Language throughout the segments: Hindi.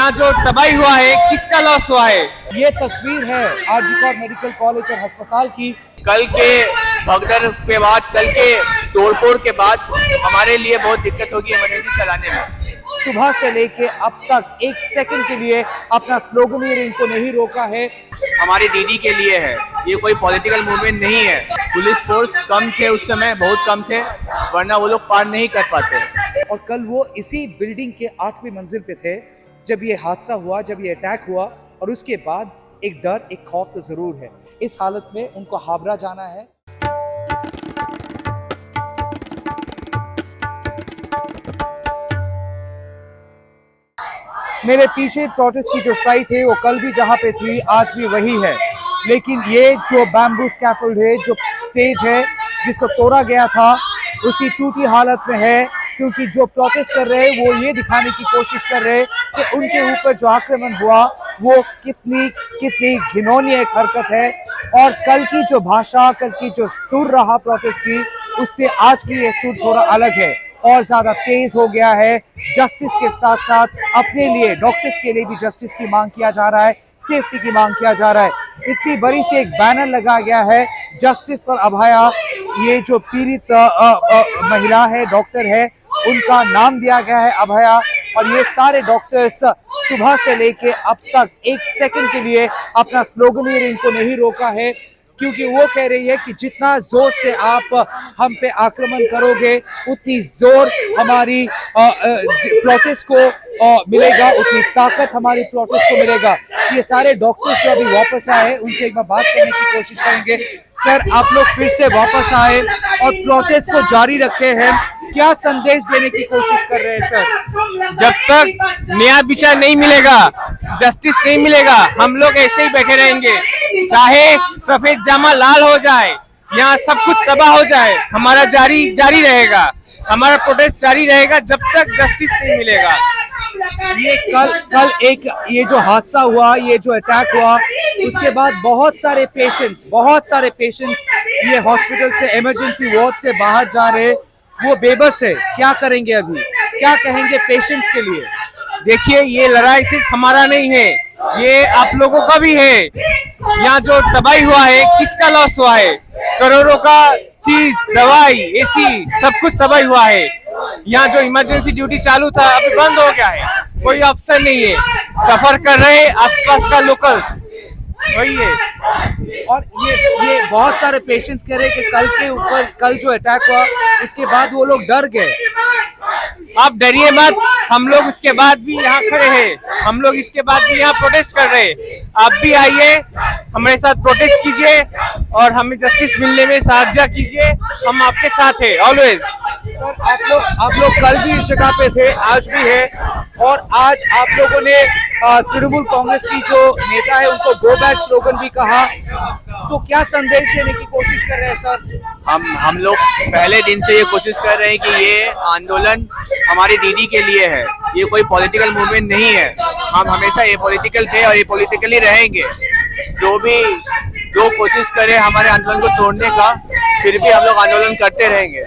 यहाँ जो तबाही हुआ है किसका लॉस हुआ है। ये तस्वीर है आरजी मेडिकल कॉलेज और अस्पताल की। कल के भगदड़ के बाद, कल के तोड़फोड़ के बाद हमारे लिए बहुत दिक्कत होगी इमरजेंसी चलाने में। सुबह से लेके अब तक एक सेकंड के लिए अपना स्लोगन इनको नहीं रोका है। हमारी दीदी के लिए है, ये कोई पॉलिटिकल मूवमेंट नहीं है। पुलिस फोर्स कम थे उस समय, बहुत कम थे, वरना वो लोग पार नहीं कर पाते। और कल वो इसी बिल्डिंग के 8वीं मंजिल पे थे जब ये हादसा हुआ, जब ये अटैक हुआ। और उसके बाद एक डर, एक खौफ तो जरूर है। इस हालत में उनको हावड़ा जाना है। मेरे पीछे प्रोटेस्ट की जो साइट है वो कल भी जहाँ पे थी आज भी वही है, लेकिन ये जो बैम्बू स्कैफोल्ड है, जो स्टेज है जिसको तोड़ा गया था, उसी टूटी हालत में है। क्योंकि जो प्रोटेस्ट कर रहे हैं वो ये दिखाने की कोशिश कर रहे हैं कि उनके ऊपर जो आक्रमण हुआ वो कितनी घिनौनी एक हरकत है। और कल की जो भाषा, कल की जो सुर रहा प्रोटेस्ट की, उससे आज की ये सुर थोड़ा अलग है और ज्यादा तेज हो गया है। जस्टिस के साथ साथ अपने लिए, डॉक्टर्स के लिए भी जस्टिस की मांग किया जा रहा है, सेफ्टी की मांग किया जा रहा है। इतनी बड़ी से एक बैनर लगा गया है, जस्टिस फॉर अभया। ये जो पीड़ित महिला है, डॉक्टर है, उनका नाम दिया गया है अभया। और ये सारे डॉक्टर्स सुबह से लेके अब तक एक सेकंड के लिए अपना स्लोगन इनको नहीं रोका है, क्योंकि वो कह रही है कि जितना जोर से आप हम पे आक्रमण करोगे उतनी जोर हमारी प्रोटेस्ट को मिलेगा, उतनी ताकत हमारी प्रोटेस्ट को मिलेगा। ये सारे डॉक्टर्स जो अभी वापस आए उनसे एक बार बात करने की कोशिश करेंगे। सर, आप लोग फिर से वापस आए और प्रोटेस्ट को जारी रखे हैं, क्या संदेश देने की कोशिश कर रहे हैं सर? जब तक न्याय विचार नहीं मिलेगा, जस्टिस नहीं मिलेगा, हम लोग ऐसे ही बैठे रहेंगे। चाहे सफेद जामा लाल हो जाए, यहाँ सब कुछ तबाह हो जाए, हमारा जारी रहेगा, हमारा प्रोटेस्ट जारी रहेगा जब तक जस्टिस नहीं मिलेगा। ये कल एक ये जो हादसा हुआ, ये जो अटैक हुआ, उसके बाद बहुत सारे पेशेंट्स ये हॉस्पिटल से, इमरजेंसी वार्ड से बाहर जा रहे, वो बेबस है। क्या करेंगे अभी, क्या कहेंगे पेशेंट्स के लिए? देखिए, ये लड़ाई सिर्फ हमारा नहीं है, ये आप लोगों का भी है। यहाँ जो तबाही हुआ है किसका लॉस हुआ है। करोड़ों का चीज, दवाई, एसी, सब कुछ तबाही हुआ है। यहाँ जो इमरजेंसी ड्यूटी चालू था अभी बंद हो गया है, कोई ऑप्शन नहीं है। सफर कर रहे आसपास का लोकल वही है। और ये बहुत सारे पेशेंट्स कह रहे हैं कि कल के ऊपर, कल जो अटैक हुआ उसके बाद वो लोग डर गए। आप डरिए मत, हम लोग उसके बाद भी यहाँ खड़े हैं, हम लोग इसके बाद भी यहाँ प्रोटेस्ट कर रहे हैं। आप भी आइए, हमारे साथ प्रोटेस्ट कीजिए और हमें जस्टिस मिलने में सहायता कीजिए, हम आपके साथ हैं ऑलवेज। सर, आप लोग कल भी इस जगह पे थे, आज भी है, और आज आप लोगों ने तृणमूल कांग्रेस की जो नेता है उनको गो बैक स्लोगन भी कहा, तो क्या संदेश देने की कोशिश कर रहे हैं सर? हम लोग पहले दिन से ये कोशिश कर रहे हैं कि ये आंदोलन हमारी दीदी के लिए है, ये कोई पॉलिटिकल मूवमेंट नहीं है। हम हमेशा ये पॉलिटिकल थे और ये पॉलिटिकली रहेंगे। जो कोशिश करे हमारे आंदोलन को तोड़ने का, फिर भी हम लोग आंदोलन करते रहेंगे।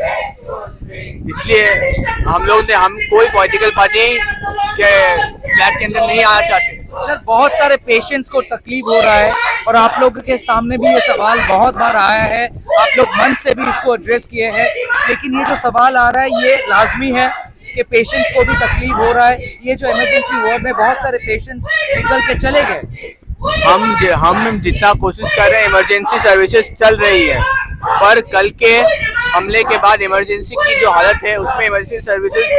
इसलिए हम कोई पॉलिटिकल पार्टी के फ्लैग के अंदर नहीं आना चाहते। सर, बहुत सारे पेशेंट्स को तकलीफ हो रहा है और आप लोगों के सामने भी ये सवाल बहुत बार आया है, आप लोग मन से भी इसको एड्रेस किए हैं, लेकिन ये जो सवाल आ रहा है ये लाजमी है कि पेशेंट्स को भी तकलीफ हो रहा है। ये जो इमरजेंसी वार्ड में बहुत सारे पेशेंट्स निकल के चले गए। हम जितना कोशिश कर रहे हैं, इमरजेंसी सर्विसेज चल रही है, पर कल के हमले के बाद इमरजेंसी की जो हालत है उसमें इमरजेंसी सर्विसेज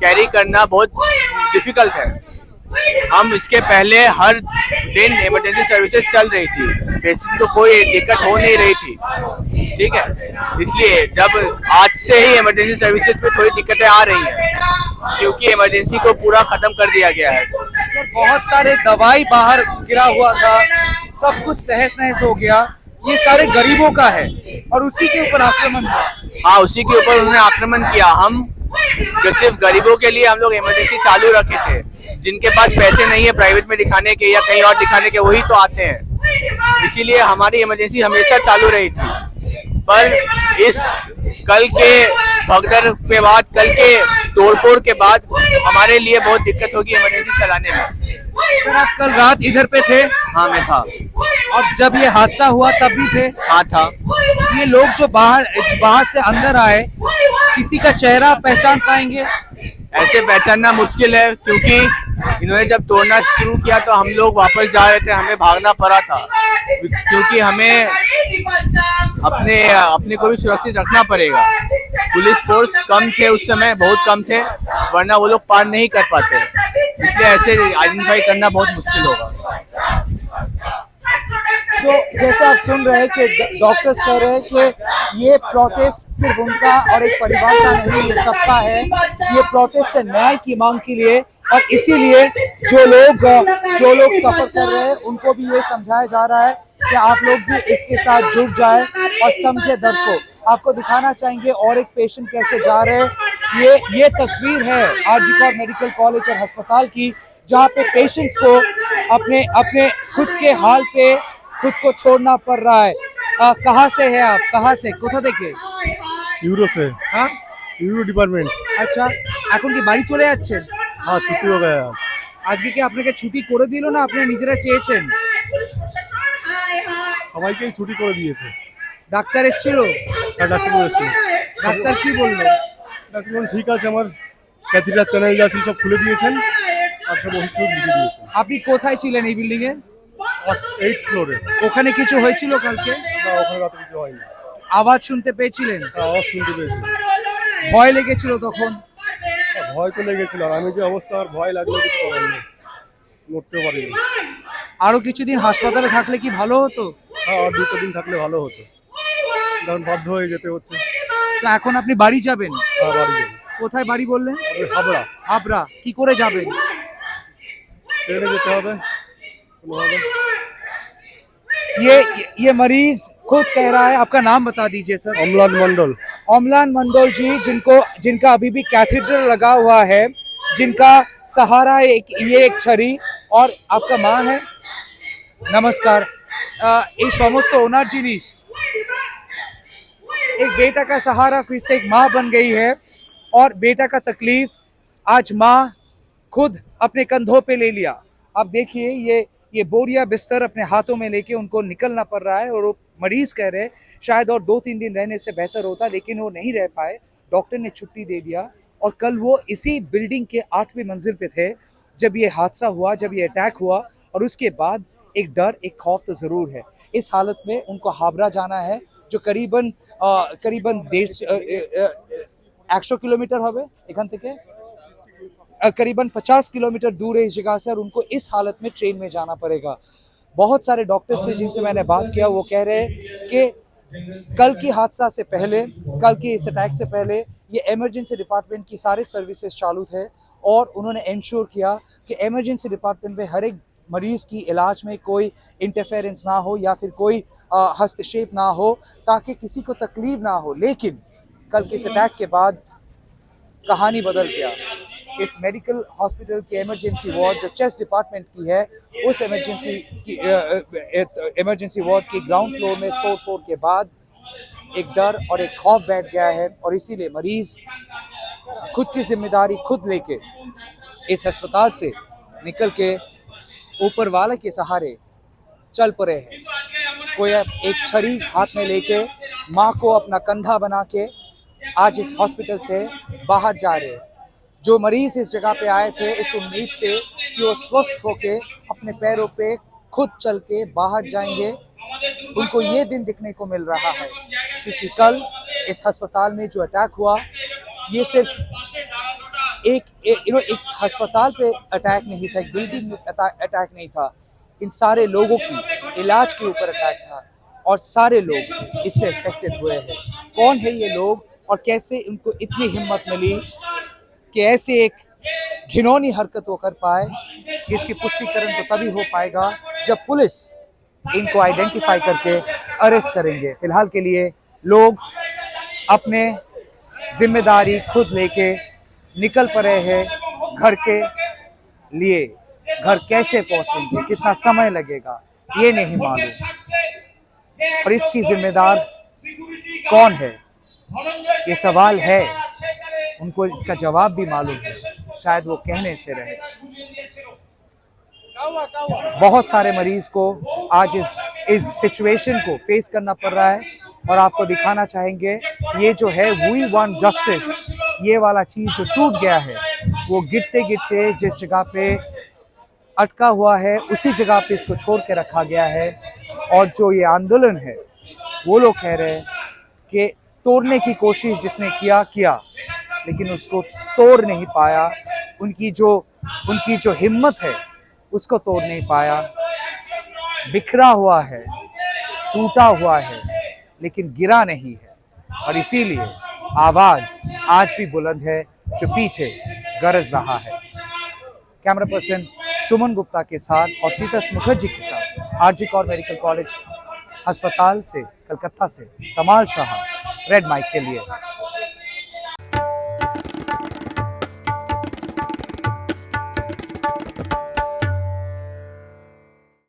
कैरी करना बहुत डिफिकल्ट है। हम इसके पहले हर दिन इमरजेंसी सर्विसेज चल रही थी, पेशेंट को कोई दिक्कत हो नहीं रही थी, ठीक है। इसलिए जब आज से ही इमरजेंसी सर्विसेज पे थोड़ी दिक्कतें आ रही हैं, क्योंकि इमरजेंसी को पूरा खत्म कर दिया गया है। सर, बहुत सारे दवाई बाहर गिरा हुआ था, सब कुछ तहस नहस हो गया, ये सारे गरीबों का है और उसी के ऊपर आक्रमण हुआ। हाँ, उसी के ऊपर उन्होंने आक्रमण किया। हम सिर्फ गरीबों के लिए हम लोग इमरजेंसी चालू रखे थे। जिनके पास पैसे नहीं है प्राइवेट में दिखाने के या कहीं और दिखाने के, वही तो आते हैं। इसीलिए हमारी इमरजेंसी हमेशा चालू रही थी। पर इस कल के भगदड़ के बाद, कल के तोड़फोड़ के बाद हमारे लिए बहुत दिक्कत होगी इमरजेंसी चलाने में। सर आप कल रात इधर पे थे हाँ मैं था। और जब ये हादसा हुआ तब भी थे? हाँ था। ये लोग जो बाहर बाहर से अंदर आए, किसी का चेहरा पहचान पाएंगे? ऐसे पहचानना मुश्किल है क्योंकि इन्होंने जब तोड़ना शुरू किया तो हम लोग वापस जा रहे थे, हमें भागना पड़ा था क्योंकि हमें अपने अपने को भी सुरक्षित रखना पड़ेगा। पुलिस फोर्स कम थे उस समय, बहुत कम थे, वरना वो लोग पार नहीं कर पाते, इसलिए ऐसे आइडेंटिफाई करना बहुत मुश्किल होगा। सो जैसे आप सुन रहे हैं कि डॉक्टर्स कह रहे हैं कि ये प्रोटेस्ट सिर्फ उनका और एक परिवार का नहीं, ये सबका है। ये प्रोटेस्ट है न्याय की मांग के लिए और इसीलिए जो लोग सफर कर रहे हैं उनको भी ये समझाया जा रहा है कि आप लोग भी इसके साथ जुड़ जाए और समझे दर्द को। आपको दिखाना चाहेंगे और एक पेशेंट कैसे जा रहे हैं। ये तस्वीर है आरजी कौर मेडिकल कॉलेज और अस्पताल की, जहाँ पे पेशेंट्स को अपने खुद के हाल पे खुद को छोड़ना पड़ रहा है। कहाँ से है आप? कहाँ से? कोथा থেকে? ইউরো से। हाँ ইউরো ডিপার্টমেন্ট। আচ্ছা, এখন কি বাড়ি চলে যাচ্ছেন? हाँ छुट्टी हो गया आज। আজকে কি আপনাকে ছুটি করে দিল না আপনি নিজেরা চেয়েছেন? সবাইকেই ছুটি করে দিয়েছে। ডাক্তার এসেছিল? আর ডাক্তার বলেছে। ডাক্তার কি বললো? ডাক্তার বললেন ঠিক আছে, আমার ক্যাথিটার চ্যানেল যা ছিল সব খুলে দিয়েছেন আর সব ওষুধ লিখে দিয়েছেন। আপনি কোথায় ছিলেন এই বিল্ডিং এ? 8th ফ্লোরে। ওখানে কিছু হয়েছিল কালকে? না ওখানে রাতে কিছু হয়নি। আওয়াজ শুনতে পেয়েছিলেন? আওয়াজ শুনতে পেয়েছি। ভয় লেগেছিল তখন? ভয় তো লেগেছিল, আর আমি যে অবস্থা, আর ভয় লাগলো কিছু করার নেই, নড়তেও পারিনি। আরো কিছুদিন হাসপাতালে থাকলে কি ভালো হতো? হ্যাঁ আর 2-4 দিন থাকলে ভালো হতো, কারণ বাধ্য হয়ে যেতে হচ্ছে। তো এখন আপনি বাড়ি যাবেন? হ্যাঁ বাড়ি যাবো। কোথায় বাড়ি বললেন? হাবড়া। হাবড়া। কি করে যাবেন? ট্রেনে যেতে হবে কোনোভাবে। ये मरीज खुद कह रहा है। आपका नाम बता दीजिए सर। অম্লান মন্ডল। अमलान मंडल जी, जिनका अभी भी कैथेड्रल लगा हुआ है, जिनका सहारा ये एक छड़ी और आपका माँ है। नमस्कार। এই সমস্ত ওনার জিনিস, एक बेटा का सहारा फिर से एक माँ बन गई है और बेटा का तकलीफ आज माँ खुद अपने कंधों पे ले लिया। अब देखिए ये बोरिया बिस्तर अपने हाथों में लेके उनको निकलना पड़ रहा है और वो मरीज कह रहे हैं शायद और 2-3 दिन रहने से बेहतर होता, लेकिन वो नहीं रह पाए, डॉक्टर ने छुट्टी दे दिया। और कल वो इसी बिल्डिंग के 8वीं मंजिल पे थे जब ये हादसा हुआ, जब ये अटैक हुआ, और उसके बाद एक डर, एक खौफ तो ज़रूर है। इस हालत में उनको हावड़ा जाना है, जो करीबन 100 किलोमीटर হবে এখান থেকে, करीबन 50 किलोमीटर दूर है इस जगह से, और उनको इस हालत में ट्रेन में जाना पड़ेगा। बहुत सारे डॉक्टर्स से जिनसे मैंने बात किया वो कह रहे हैं कि कल की हादसा से पहले, कल की इस अटैक से पहले ये इमरजेंसी डिपार्टमेंट की सारे सर्विसेज चालू थे और उन्होंने इंश्योर किया कि इमरजेंसी डिपार्टमेंट में हर एक मरीज़ की इलाज में कोई इंटरफेरेंस ना हो या फिर कोई हस्तक्षेप ना हो, ताकि किसी को तकलीफ ना हो। लेकिन कल के इस अटैक के बाद कहानी बदल गया। इस मेडिकल हॉस्पिटल की इमरजेंसी वार्ड जो चेस्ट डिपार्टमेंट की है, उस इमरजेंसी वार्ड की ग्राउंड फ्लोर में तोड़ के बाद एक डर और एक खौफ बैठ गया है, और इसीलिए मरीज खुद की जिम्मेदारी खुद लेके इस अस्पताल से निकल के ऊपर वाले के सहारे चल पड़े हैं। कोई एक छड़ी हाथ में लेके माँ को अपना कंधा बना के आज इस हॉस्पिटल से बाहर जा रहे हैं। जो मरीज इस जगह पे आए थे इस उम्मीद से कि वो स्वस्थ होके अपने पैरों पे खुद चल के बाहर जाएंगे, उनको ये दिन दिखने को मिल रहा है। क्योंकि कल इस अस्पताल में जो अटैक हुआ, ये सिर्फ एक अस्पताल पे अटैक नहीं था, एक बिल्डिंग में अटैक नहीं था, इन सारे लोगों की इलाज के ऊपर अटैक था और सारे लोग इससे अफेक्टेड हुए हैं। कौन है ये लोग और कैसे उनको इतनी हिम्मत मिली कि ऐसे एक घिनौनी हरकत वो कर पाए, इसकी पुष्टिकरण तो तभी हो पाएगा जब पुलिस इनको आइडेंटिफाई करके अरेस्ट करेंगे। फिलहाल के लिए लोग अपने जिम्मेदारी खुद लेके निकल पड़े हैं घर के लिए। घर कैसे पहुंचेंगे, कितना समय लगेगा, ये नहीं मालूम, और इसकी जिम्मेदार कौन है, ये सवाल है। उनको इसका जवाब भी मालूम है, शायद वो कहने से रहे। बहुत सारे मरीज को आज इस सिचुएशन को फेस करना पड़ रहा है और आपको दिखाना चाहेंगे ये जो है वी वांट जस्टिस, ये वाला चीज जो टूट गया है वो गिरते गिरते जिस जगह पे अटका हुआ है उसी जगह पे इसको छोड़ के रखा गया है। और जो ये आंदोलन है वो लोग कह रहे हैं कि तोड़ने की कोशिश जिसने किया लेकिन उसको तोड़ नहीं पाया, उनकी जो हिम्मत है उसको तोड़ नहीं पाया, बिखरा हुआ है, टूटा हुआ है लेकिन गिरा नहीं है। और इसीलिए आवाज आज भी बुलंद है जो पीछे गरज रहा है। कैमरा पर्सन सुमन गुप्ता के साथ और पीतर्स मुखर्जी के साथ आरजी कौर मेडिकल कॉलेज अस्पताल से कलकत्ता से कमाल शाह, रेड माइक के लिए।